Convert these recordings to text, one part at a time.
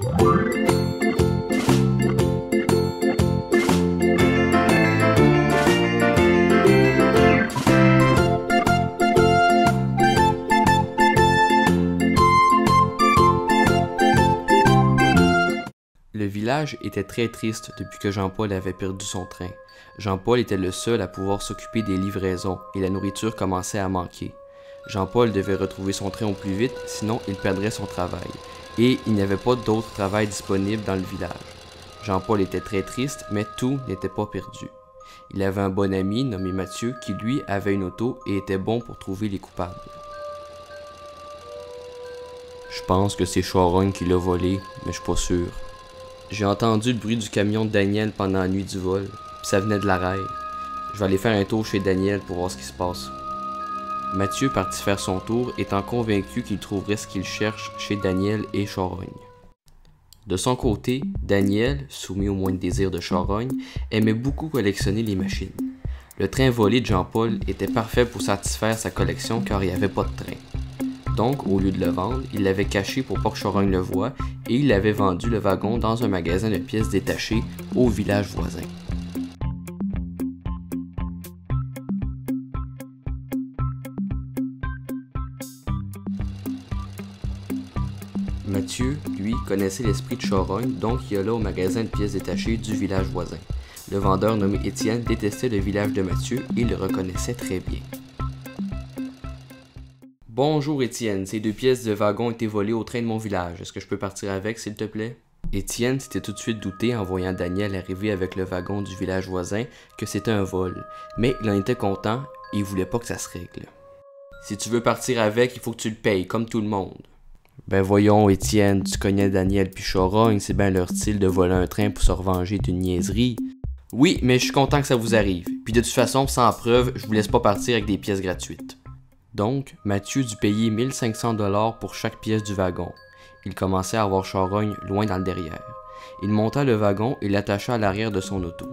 Le village était très triste depuis que Jean-Paul avait perdu son train. Jean-Paul était le seul à pouvoir s'occuper des livraisons et la nourriture commençait à manquer. Jean-Paul devait retrouver son train au plus vite, sinon il perdrait son travail. Et il n'y avait pas d'autre travail disponible dans le village. Jean-Paul était très triste, mais tout n'était pas perdu. Il avait un bon ami nommé Mathieu qui lui avait une auto et était bon pour trouver les coupables. Je pense que c'est Charogne qui l'a volé, mais je suis pas sûr. J'ai entendu le bruit du camion de Daniel pendant la nuit du vol, puis ça venait de la rail. Je vais aller faire un tour chez Daniel pour voir ce qui se passe. Mathieu partit faire son tour, étant convaincu qu'il trouverait ce qu'il cherche chez Daniel et Charogne. De son côté, Daniel, soumis au moindre désir de Charogne, aimait beaucoup collectionner les machines. Le train volé de Jean-Paul était parfait pour satisfaire sa collection car il n'y avait pas de train. Donc, au lieu de le vendre, il l'avait caché pour pas que Charogne le voie et il avait vendu le wagon dans un magasin de pièces détachées au village voisin. Mathieu, lui, connaissait l'esprit de Charogne, donc il alla au magasin de pièces détachées du village voisin. Le vendeur nommé Étienne détestait le village de Mathieu et le reconnaissait très bien. Bonjour Étienne, ces 2 pièces de wagon ont été volées au train de mon village. Est-ce que je peux partir avec, s'il te plaît? Étienne s'était tout de suite douté en voyant Daniel arriver avec le wagon du village voisin que c'était un vol, mais il en était content et il voulait pas que ça se règle. Si tu veux partir avec, il faut que tu le payes, comme tout le monde. Ben voyons Étienne, tu connais Daniel puis Charogne, c'est bien leur style de voler un train pour se revenger d'une niaiserie. Oui, mais je suis content que ça vous arrive, puis de toute façon, sans preuve, je vous laisse pas partir avec des pièces gratuites. Donc, Mathieu dut payer 1500 $ pour chaque pièce du wagon. Il commençait à avoir Charogne loin dans le derrière. Il monta le wagon et l'attacha à l'arrière de son auto.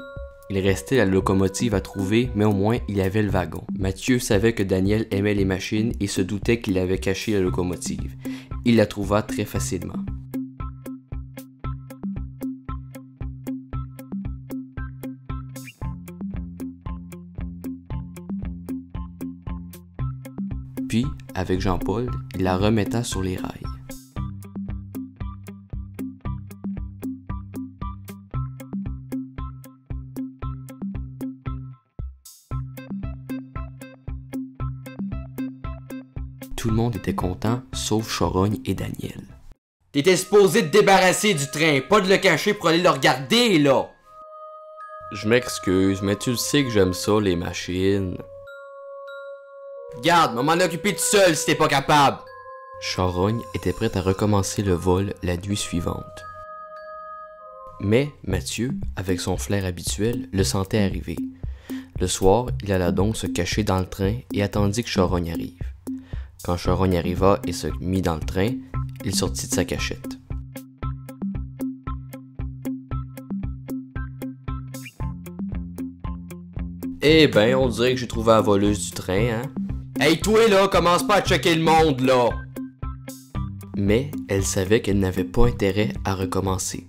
Il restait la locomotive à trouver, mais au moins il avait le wagon. Mathieu savait que Daniel aimait les machines et se doutait qu'il avait caché la locomotive. Il la trouva très facilement. Puis, avec Jean-Paul, il la remetta sur les rails. Tout le monde était content, sauf Charogne et Daniel. T'étais supposé te débarrasser du train, pas de le cacher pour aller le regarder, là! Je m'excuse, mais tu le sais que j'aime ça, les machines. Garde, m'en occuper tout seul si t'es pas capable! Charogne était prête à recommencer le vol la nuit suivante. Mais Mathieu, avec son flair habituel, le sentait arriver. Le soir, il alla donc se cacher dans le train et attendit que Charogne arrive. Quand Charogne arriva et se mit dans le train, il sortit de sa cachette. Eh ben, on dirait que j'ai trouvé la voleuse du train, hein? Hey toi là, commence pas à checker le monde là! Mais elle savait qu'elle n'avait pas intérêt à recommencer.